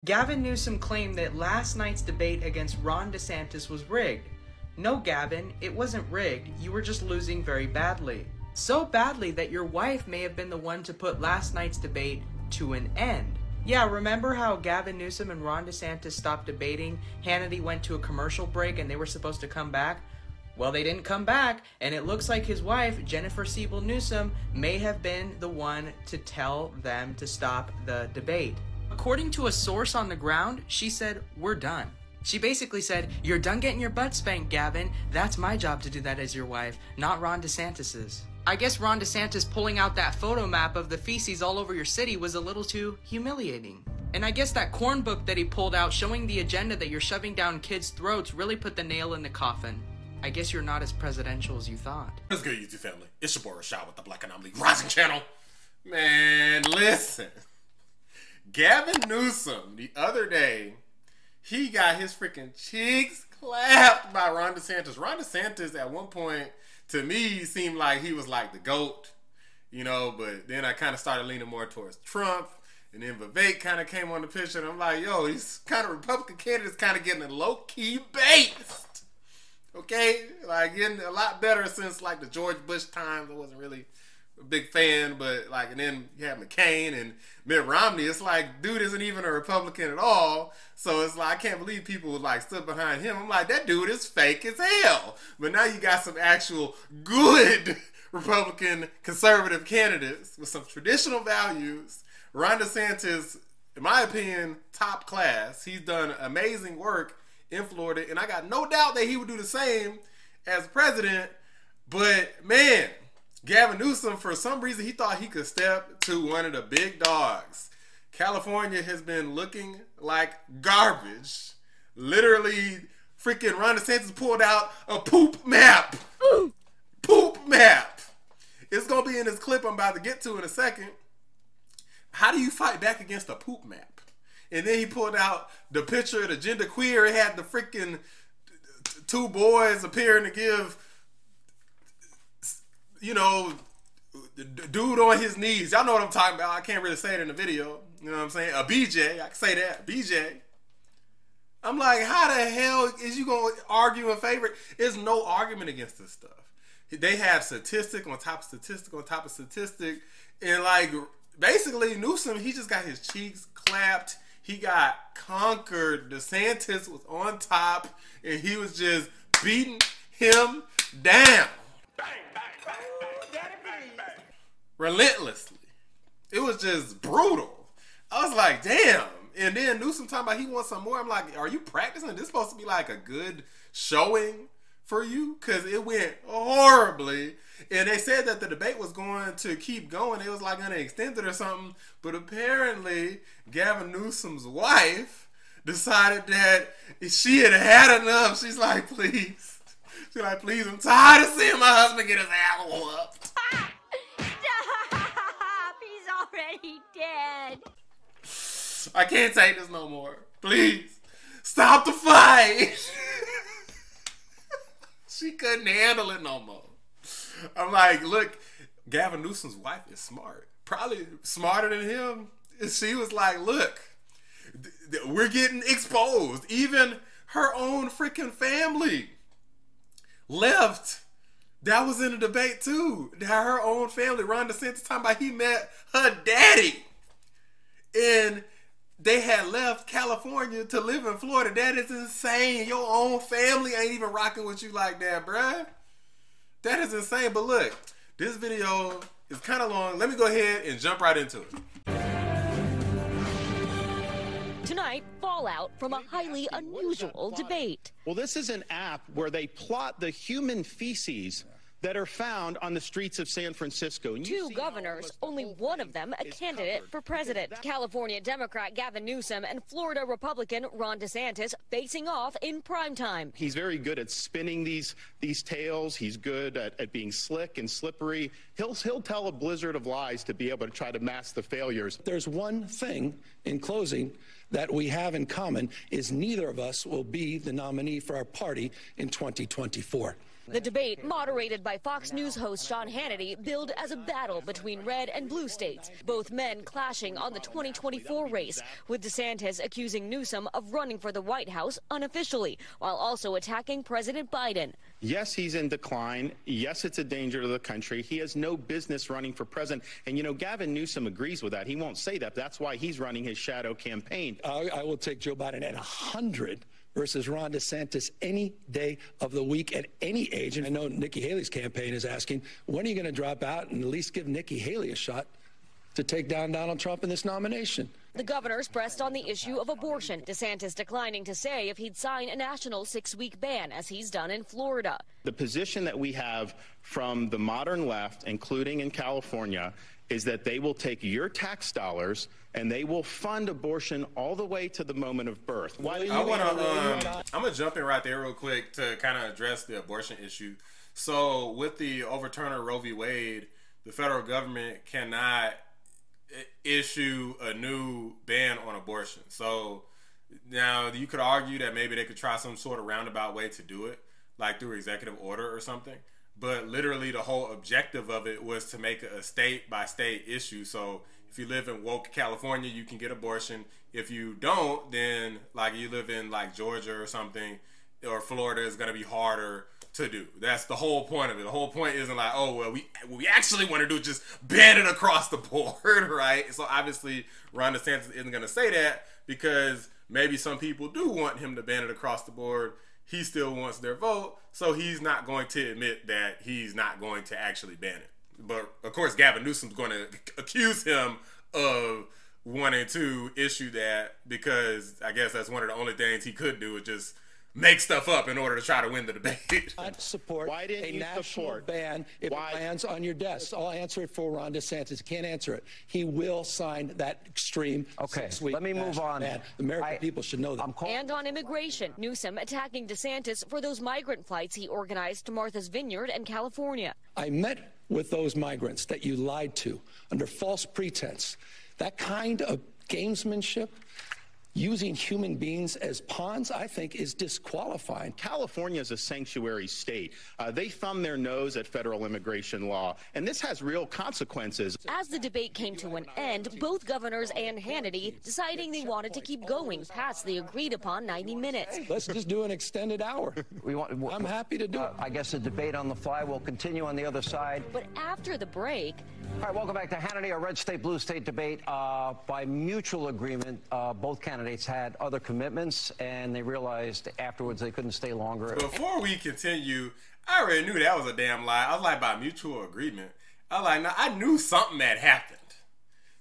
Gavin Newsom claimed that last night's debate against Ron DeSantis was rigged. No, Gavin, it wasn't rigged. You were just losing very badly. So badly that your wife may have been the one to put last night's debate to an end. Yeah, remember how Gavin Newsom and Ron DeSantis stopped debating? Hannity went to a commercial break and they were supposed to come back? Well, they didn't come back, and it looks like his wife, Jennifer Siebel Newsom, may have been the one to tell them to stop the debate. According to a source on the ground, she said, "We're done." She basically said, "You're done getting your butt spanked, Gavin. That's my job to do that as your wife, not Ron DeSantis's." I guess Ron DeSantis pulling out that photo map of the feces all over your city was a little too humiliating. And I guess that corn book that he pulled out showing the agenda that you're shoving down kids' throats really put the nail in the coffin. I guess you're not as presidential as you thought. What's good, YouTube family? It's your boy Rashad with the Black Anomaly Rising channel. Man, listen. Gavin Newsom, the other day, he got his freaking cheeks clapped by Ron DeSantis. Ron DeSantis, at one point, to me, seemed like he was like the GOAT, you know, but then I kind of started leaning more towards Trump, and then Vivek kind of came on the picture, and I'm like, yo, these kind of Republican candidates kind of getting a low-key based. Okay? Like, getting a lot better since, like, the George Bush times. I wasn't really a big fan, but, like, and then you have McCain and Mitt Romney. It's like, dude isn't even a Republican at all. So it's like, I can't believe people, like, stood behind him. I'm like, that dude is fake as hell. But now you got some actual good Republican conservative candidates with some traditional values. Ron DeSantis, in my opinion, top class. He's done amazing work in Florida, and I got no doubt that he would do the same as president. But man, Gavin Newsom, for some reason, he thought he could step to one of the big dogs. California has been looking like garbage. Literally, freaking Ron DeSantis pulled out a poop map. Poop map. It's gonna be in this clip I'm about to get to in a second. How do you fight back against a poop map? And then he pulled out the picture of the genderqueer. It had the freaking two boys appearing to give, you know, the dude on his knees. Y'all know what I'm talking about. I can't really say it in the video. You know what I'm saying? A BJ. I can say that. BJ. I'm like, how the hell is you going to argue in favor? There's no argument against this stuff. They have statistic on top of statistic on top of statistic. And like, basically, Newsom, he just got his cheeks clapped. He got conquered. DeSantis was on top, and he was just beating him down. Bang, bang, bang, bang, relentlessly. It was just brutal. I was like, damn. And then Newsom talking about he wants some more. I'm like, are you practicing? This is supposed to be like a good showing for you? Because it went horribly. And they said that the debate was going to keep going. It was like going to extend it or something. But apparently, Gavin Newsom's wife decided that she had had enough. She's like, please. She's like, please, I'm tired of seeing my husband get his ass whooped. Stop! He's already dead. I can't take this no more. Please, stop the fight. She couldn't handle it no more. I'm like, look, Gavin Newsom's wife is smart. Probably smarter than him. She was like, look, we're getting exposed. Even her own freaking family left. That was in the debate too. Her own family. Ron DeSantis talking about he met her daddy. And they had left California to live in Florida. That is insane. Your own family ain't even rocking with you like that, bruh. That is insane. But look, this video is kind of long. Let me go ahead and jump right into it. Tonight, fallout from a highly unusual debate. Well, this is an app where they plot the human feces that are found on the streets of San Francisco. Two governors, only one of them a candidate for president. California Democrat Gavin Newsom and Florida Republican Ron DeSantis facing off in primetime. He's very good at spinning these tales. He's good at being slick and slippery. He'll tell a blizzard of lies to be able to try to mask the failures. There's one thing in closing that we have in common is neither of us will be the nominee for our party in 2024. The debate, moderated by Fox News host Sean Hannity, billed as a battle between red and blue states, both men clashing on the 2024 race, with DeSantis accusing Newsom of running for the White House unofficially, while also attacking President Biden. Yes, he's in decline. Yes, it's a danger to the country. He has no business running for president. And, you know, Gavin Newsom agrees with that. He won't say that. That's why he's running his shadow campaign. I will take Joe Biden at 100 versus Ron DeSantis any day of the week at any age. And I know Nikki Haley's campaign is asking, when are you going to drop out and at least give Nikki Haley a shot to take down Donald Trump in this nomination? The governors pressed on the issue of abortion, DeSantis declining to say if he'd sign a national 6-week ban, as he's done in Florida. The position that we have from the modern left, including in California, is that they will take your tax dollars and they will fund abortion all the way to the moment of birth. I'm gonna jump in right there real quick to kind of address the abortion issue. So with the overturn of Roe v. Wade, the federal government cannot issue a new ban on abortion. So now you could argue that maybe they could try some sort of roundabout way to do it, like through executive order or something. But literally the whole objective of it was to make it a state-by-state issue. So if you live in woke California, you can get abortion. If you don't, then like you live in like Georgia or something, or Florida, is going to be harder to do. That's the whole point of it. The whole point isn't like, oh, well, what we actually want to do is just ban it across the board, right? So obviously Ron DeSantis isn't going to say that because maybe some people do want him to ban it across the board. He still wants their vote, so he's not going to admit that he's not going to actually ban it. But of course, Gavin Newsom's going to accuse him of wanting to issue that because I guess that's one of the only things he could do is just make stuff up in order to try to win the debate. I'd support Why didn't a you national support? ban if it lands on your desk. I'll answer it for Ron DeSantis. He can't answer it. He will sign that extreme 6-week let me move on. ban. The American people should know that. And on immigration, Newsom attacking DeSantis for those migrant flights he organized to Martha's Vineyard and California. I met with those migrants that you lied to under false pretense. That kind of gamesmanship, using human beings as pawns, I think is disqualifying. California is a sanctuary state. They thumb their nose at federal immigration law, and this has real consequences. As the debate came to an end, both governors and Hannity deciding they wanted to keep going past the agreed-upon 90 minutes. Let's just do an extended hour. I'm happy to do it. I guess the debate on the fly will continue on the other side. But after the break... All right, welcome back to Hannity, a red state, blue state debate. By mutual agreement, both candidates had other commitments, and they realized afterwards they couldn't stay longer. Before we continue, I already knew that was a damn lie. I was like, by mutual agreement. I was like, no, I knew something had happened.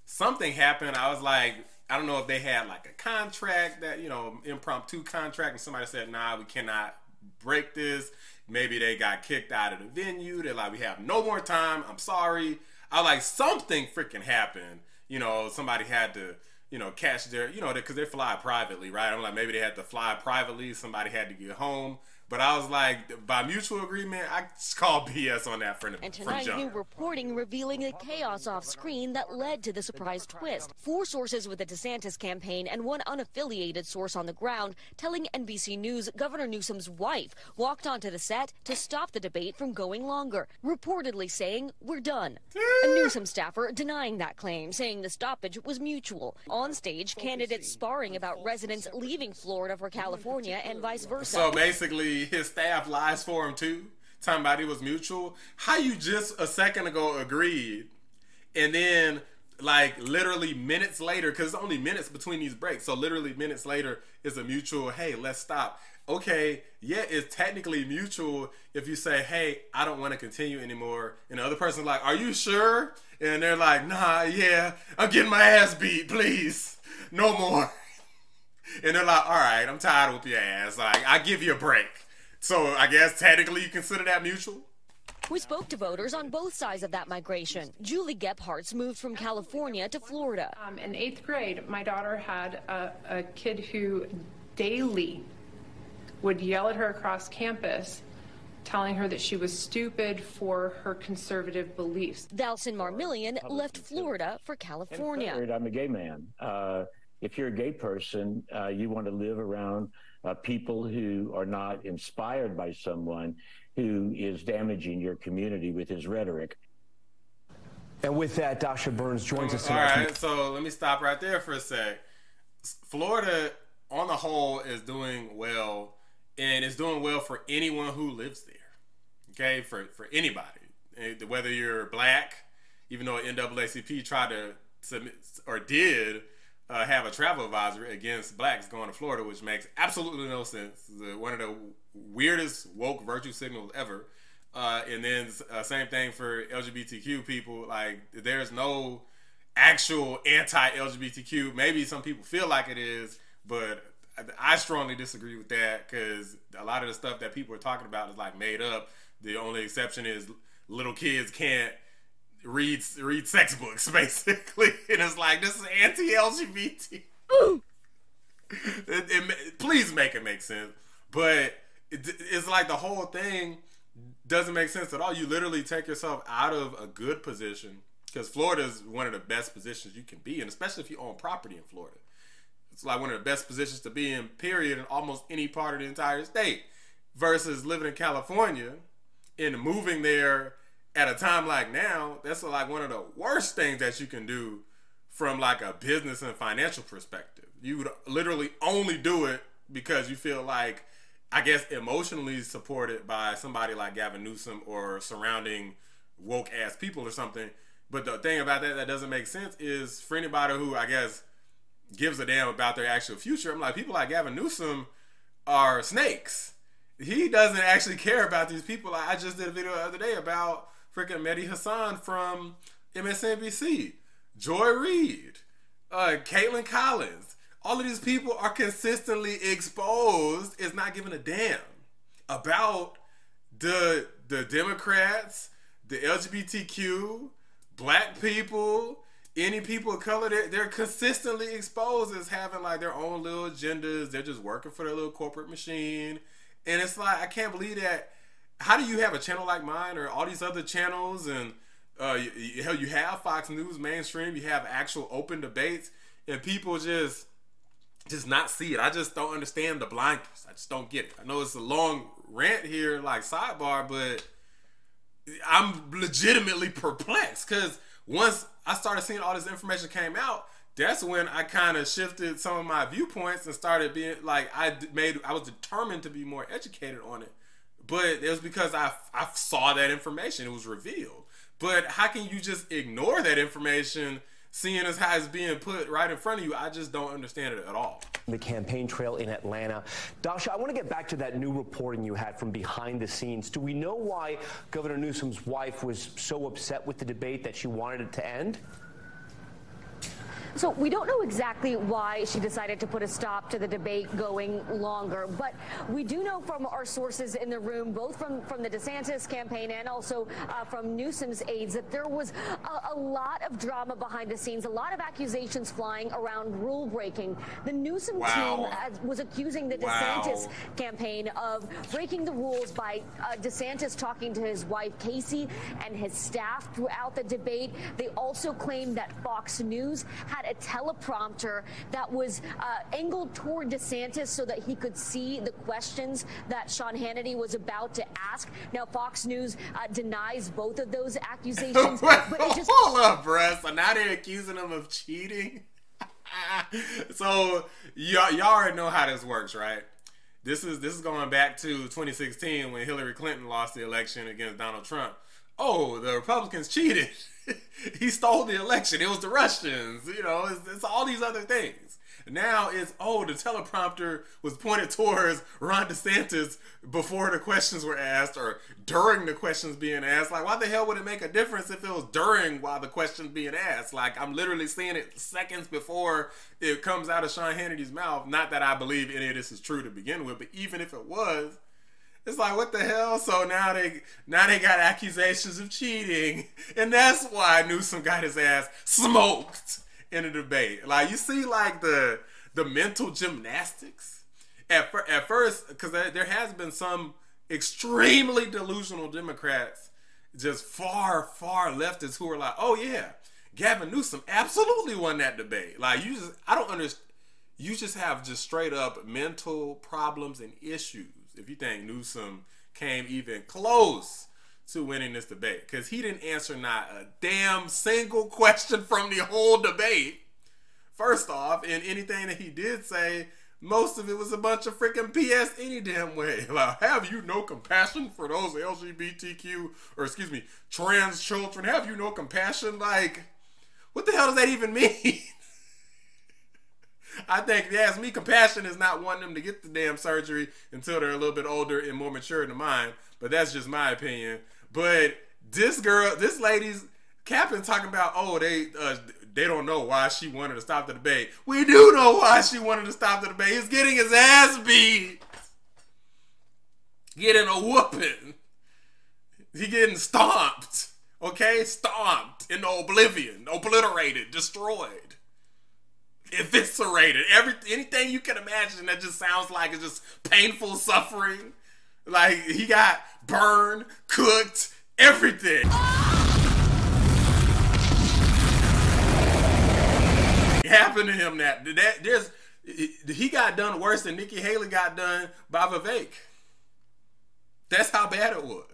Something happened. I was like, I don't know if they had like a contract that, impromptu contract, and somebody said, nah, we cannot break this. Maybe they got kicked out of the venue. They're like, we have no more time. I'm sorry. I like something freaking happened. Somebody had to, catch their, because they fly privately, right? I'm like, maybe they had to fly privately. Somebody had to get home. But I was like, by mutual agreement, I just call BS on that from jump. And tonight, new reporting revealing the chaos off screen that led to the surprise twist. 4 sources with the DeSantis campaign and 1 unaffiliated source on the ground telling NBC News Governor Newsom's wife walked onto the set to stop the debate from going longer, reportedly saying, "We're done." A Newsom staffer denying that claim, saying the stoppage was mutual. On stage, candidates sparring about residents leaving Florida for California and vice versa. So basically, his staff lies for him too, talking about it was mutual. How you just a second ago agreed, and then like literally minutes later, because it's only minutes between these breaks, so literally minutes later is a mutual, hey, let's stop. Okay, yeah, it's technically mutual if you say, hey, I don't want to continue anymore, and the other person's like, are you sure? And they're like, nah, yeah, I'm getting my ass beat, please, no more. And they're like, all right, I'm tired of your ass, like, I give you a break. So I guess technically you consider that mutual? We spoke to voters on both sides of that migration. Julie Gephardt's moved from California to Florida. In 8th grade, my daughter had a kid who daily would yell at her across campus, telling her that she was stupid for her conservative beliefs. Dalson Marmillion left Florida for California. I'm a gay man. if you're a gay person, you want to live around people who are not inspired by someone who is damaging your community with his rhetoric. And with that, Dasha Burns joins us All tonight. right, so let me stop right there for a sec. Florida, on the whole, is doing well, and it's doing well for anyone who lives there. Okay, for anybody, whether you're black, even though NAACP tried to submit or did have a travel advisory against blacks going to Florida, which makes absolutely no sense. One of the weirdest woke virtue signals ever. And then same thing for LGBTQ people. Like, there's no actual anti-LGBTQ. Maybe some people feel like it is, but I strongly disagree with that, because a lot of the stuff that people are talking about is like made up. The only exception is little kids can't read sex books, basically. And it's like, this is anti-LGBT. Please make it make sense. But it's like the whole thing doesn't make sense at all. You literally take yourself out of a good position, because Florida is one of the best positions you can be in, especially if you own property in Florida. It's like one of the best positions to be in, period, in almost any part of the entire state, versus living in California and moving there at a time like now. That's like one of the worst things that you can do from like a business and financial perspective. You would literally only do it because you feel like, I guess, emotionally supported by somebody like Gavin Newsom or surrounding woke ass people or something. But the thing about that doesn't make sense is, for anybody who, I guess, gives a damn about their actual future, I'm like, people like Gavin Newsom are snakes. He doesn't actually care about these people. I just did a video the other day about freaking Mehdi Hassan from MSNBC, Joy Reid, Caitlin Collins. All of these people are consistently exposed, is not giving a damn about the Democrats, the LGBTQ, black people, any people of color. They're consistently exposed as having like their own little agendas. They're just working for their little corporate machine. And it's like, I can't believe that. How do you have a channel like mine or all these other channels, and you have Fox News mainstream, you have actual open debates, and people just not see it? I just don't understand the blinders. I just don't get it. I know it's a long rant here, like sidebar, but I'm legitimately perplexed, because once I started seeing all this information came out, that's when I kind of shifted some of my viewpoints and started being like, I was determined to be more educated on it. But it was because I saw that information. It was revealed. But how can you just ignore that information, seeing as how it's being put right in front of you? I just don't understand it at all. The campaign trail in Atlanta. Dasha, I want to get back to that new reporting you had from behind the scenes. Do we know why Governor Newsom's wife was so upset with the debate that she wanted it to end? So we don't know exactly why she decided to put a stop to the debate going longer, but we do know from our sources in the room, both from the DeSantis campaign and also from Newsom's aides, that there was a lot of drama behind the scenes, a lot of accusations flying around rule breaking. The Newsom team was accusing the DeSantis campaign of breaking the rules by DeSantis talking to his wife Casey and his staff throughout the debate. They also claimed that Fox News had a teleprompter that was angled toward DeSantis so that he could see the questions that Sean Hannity was about to ask. Now, Fox News denies both of those accusations. But it just... Hold up, bruh. So now they're accusing him of cheating? So y'all already know how this works, right? This is going back to 2016 when Hillary Clinton lost the election against Donald Trump. Oh, the Republicans cheated. He stole the election. It was the Russians. You know, it's all these other things. Now it's, oh, the teleprompter was pointed towards Ron DeSantis before the questions were asked or during the questions being asked. Like, why the hell would it make a difference if it was during while the questions being asked? Like, I'm literally seeing it seconds before it comes out of Sean Hannity's mouth. Not that I believe any of this is true to begin with, but even if it was, it's like, what the hell? So now they got accusations of cheating, and that's why Newsom got his ass smoked in a debate. Like, you see, like the mental gymnastics at first, because there has been some extremely delusional Democrats, just far leftists, who are like, oh yeah, Gavin Newsom absolutely won that debate. Like, I don't understand. you just have just straight up mental problems and issues if you think Newsom came even close to winning this debate, because he didn't answer not a damn single question from the whole debate. First off, and anything that he did say, most of it was a bunch of freaking BS any damn way. Like, have you no compassion for those LGBTQ, or excuse me, trans children? Have you no compassion? Like, what the hell does that even mean? I think, if you ask me, compassion is not wanting them to get the damn surgery until they're a little bit older and more mature in the mind. But that's just my opinion. But this lady's capping talking about, oh, they don't know why she wanted to stop the debate. We do know why she wanted to stop the debate. He's getting his ass beat. Getting a whooping. He getting stomped. Okay? Stomped into oblivion. Obliterated. Destroyed. Eviscerated. Anything you can imagine that just sounds like it's just painful suffering. Like, he got burned, cooked, everything. Happened to him he got done worse than Nikki Haley got done by Vivek. That's how bad it was.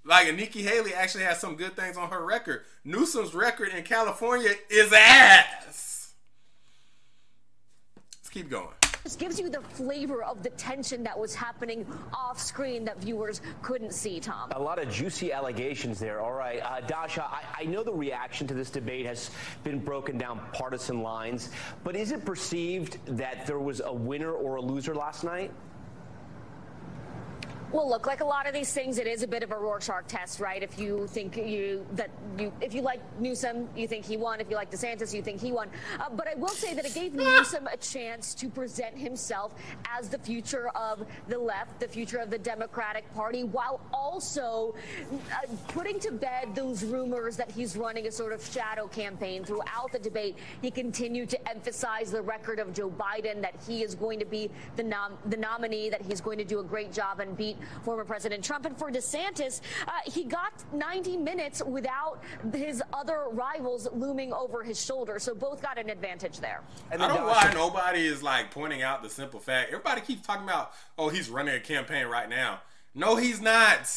Like, and Nikki Haley actually has some good things on her record. Newsom's record in California is ass. Let's keep going. This gives you the flavor of the tension that was happening off screen that viewers couldn't see, Tom. A lot of juicy allegations there. All right, Dasha, I know the reaction to this debate has been broken down partisan lines, but is it perceived that there was a winner or a loser last night? Well, look, like a lot of these things, it is a bit of a Rorschach test, right? If you think if you like Newsom, you think he won. If you like DeSantis, you think he won. But I will say that it gave Newsom a chance to present himself as the future of the left, the future of the Democratic Party, while also putting to bed those rumors that he's running a sort of shadow campaign. Throughout the debate, he continued to emphasize the record of Joe Biden, that he is going to be the nominee, that he's going to do a great job and beat former President Trump. And for DeSantis, he got 90 minutes without his other rivals looming over his shoulder. So both got an advantage there. I don't know why nobody is like pointing out the simple fact. Everybody keeps talking about, oh, he's running a campaign right now. No, he's not.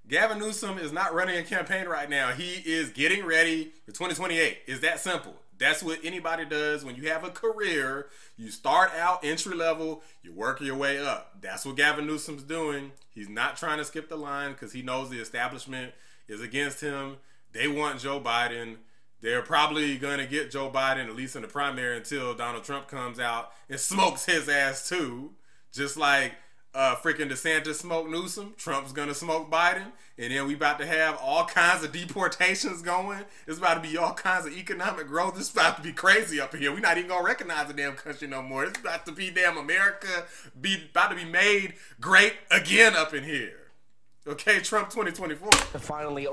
Gavin Newsom is not running a campaign right now. He is getting ready for 2028. It's that simple. That's what anybody does when you have a career. You start out entry level, you work your way up. That's what Gavin Newsom's doing. He's not trying to skip the line because he knows the establishment is against him. They want Joe Biden. They're probably going to get Joe Biden, at least in the primary, until Donald Trump comes out and smokes his ass too. Just like freaking DeSantis smoked Newsom, Trump's going to smoke Biden. And then we about to have all kinds of deportations going. It's about to be all kinds of economic growth. It's about to be crazy up in here. We're not even going to recognize the damn country no more. It's about to be damn America about to be made great again up in here. Okay, Trump 2024. Finally,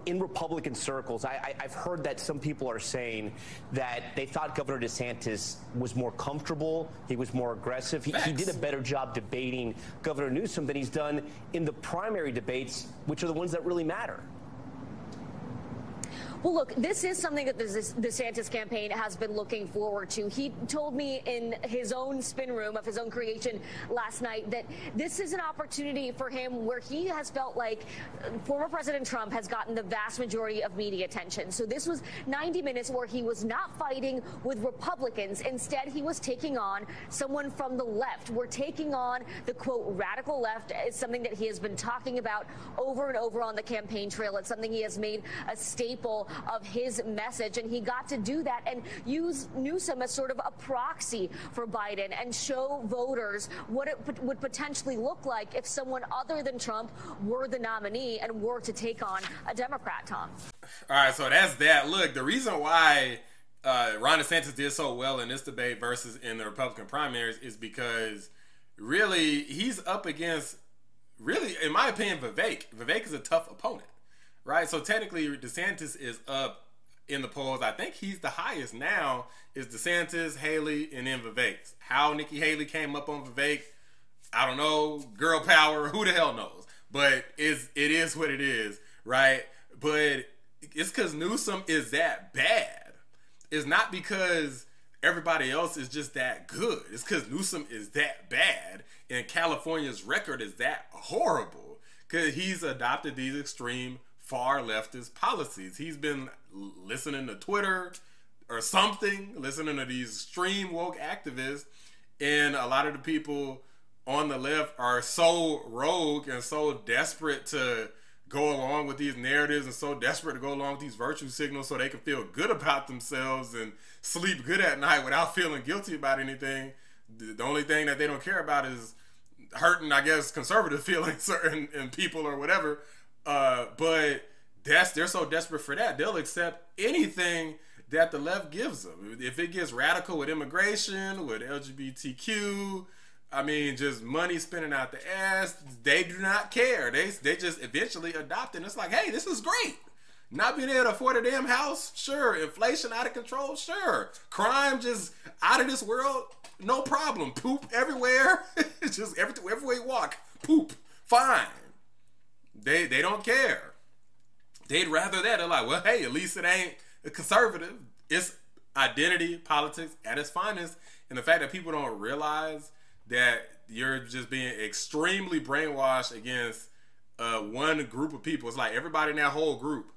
in Republican circles, I've heard that some people are saying that they thought Governor DeSantis was more comfortable, he was more aggressive. He did a better job debating Governor Newsom than he's done in the primary debates, which are the ones that really matter. Well, look, this is something that the DeSantis campaign has been looking forward to. He told me in his own spin room of his own creation last night that this is an opportunity for him where he has felt like former President Trump has gotten the vast majority of media attention. So this was 90 minutes where he was not fighting with Republicans. Instead, he was taking on someone from the left. We're taking on the, quote, radical left. It's something that he has been talking about over and over on the campaign trail. It's something he has made a staple of his message, and he got to do that and use Newsom as sort of a proxy for Biden and show voters what it would potentially look like if someone other than Trump were the nominee and were to take on a Democrat, Tom. All right, so that's that. Look, the reason why Ron DeSantis did so well in this debate versus in the Republican primaries is because really he's up against, really, in my opinion, Vivek. Vivek is a tough opponent. Right, so technically DeSantis is up in the polls. I think he's the highest now is DeSantis, Haley, and then Vivek. How Nikki Haley came up on Vivek, I don't know. Girl power, who the hell knows? But it is what it is, right? But it's because Newsom is that bad. It's not because everybody else is just that good. It's because Newsom is that bad and California's record is that horrible because he's adopted these extreme far leftist policies. He's been listening to Twitter or something, listening to these extreme woke activists, and a lot of the people on the left are so rogue and so desperate to go along with these narratives and so desperate to go along with these virtue signals so they can feel good about themselves and sleep good at night without feeling guilty about anything. The only thing that they don't care about is hurting, I guess, conservative feelings in people or whatever. But they're so desperate for that, they'll accept anything that the left gives them. If it gets radical with immigration, with LGBTQ, I mean, just money spinning out the ass, they do not care. They just eventually adopt it. And it's like, hey, this is great. Not being able to afford a damn house, sure. Inflation out of control, sure. Crime just out of this world, no problem. Poop everywhere, just everywhere you walk, poop, fine. They don't care. They'd rather that. They're like, well, hey, at least it ain't a conservative. It's identity politics at its finest. And the fact that people don't realize that you're just being extremely brainwashed against one group of people. It's like everybody in that whole group.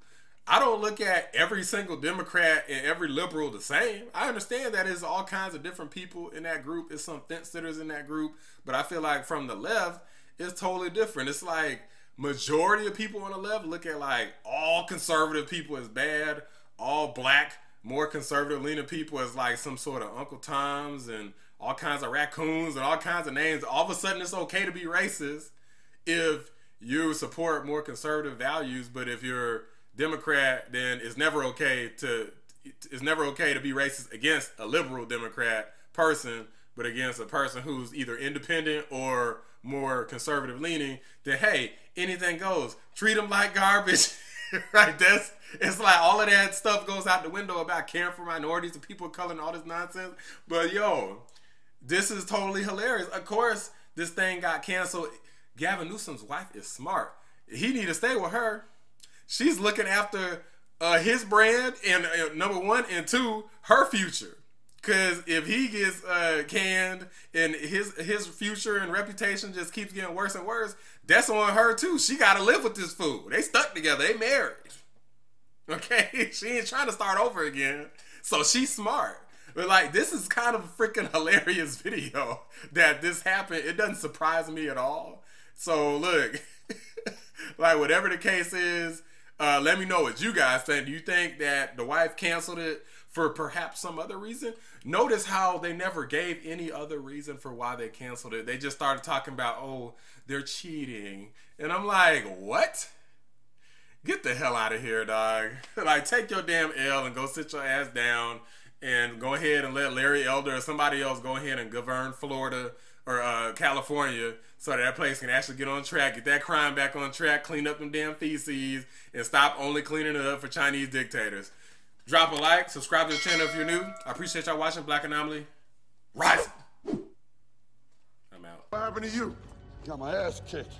I don't look at every single Democrat and every liberal the same. I understand that there's all kinds of different people in that group. There's some fence sitters in that group. But I feel like from the left, it's totally different. It's like majority of people on the left look at like all conservative people as bad, all black, more conservative leaning people as like some sort of Uncle Toms and all kinds of raccoons and all kinds of names. All of a sudden it's okay to be racist if you support more conservative values, but if you're Democrat, then it's never okay to be racist against a liberal Democrat person, but against a person who's either independent or more conservative leaning, then hey, anything goes. Treat them like garbage. Right? It's like all of that stuff goes out the window about caring for minorities and people of color and all this nonsense. But yo, this is totally hilarious. Of course, this thing got canceled. Gavin Newsom's wife is smart. He need to stay with her. She's looking after his brand and number one, and two, her future. Because if he gets canned and his future and reputation just keeps getting worse and worse, that's on her too. She got to live with this fool. They stuck together. They married. Okay? She ain't trying to start over again. So she's smart. But like, this is kind of a freaking hilarious video that this happened. It doesn't surprise me at all. So look, like whatever the case is, let me know what you guys think. Do you think that the wife canceled it for perhaps some other reason? Notice how they never gave any other reason for why they canceled it. They just started talking about, oh, they're cheating. And I'm like, what? Get the hell out of here, dog. Like, take your damn L and go sit your ass down and go ahead and let Larry Elder or somebody else go ahead and govern Florida or California so that place can actually get on track, get that crime back on track, clean up them damn feces, and stop only cleaning it up for Chinese dictators. Drop a like, subscribe to the channel if you're new. I appreciate y'all watching Black Anomaly. Rise! I'm out. What happened to you? Got my ass kicked.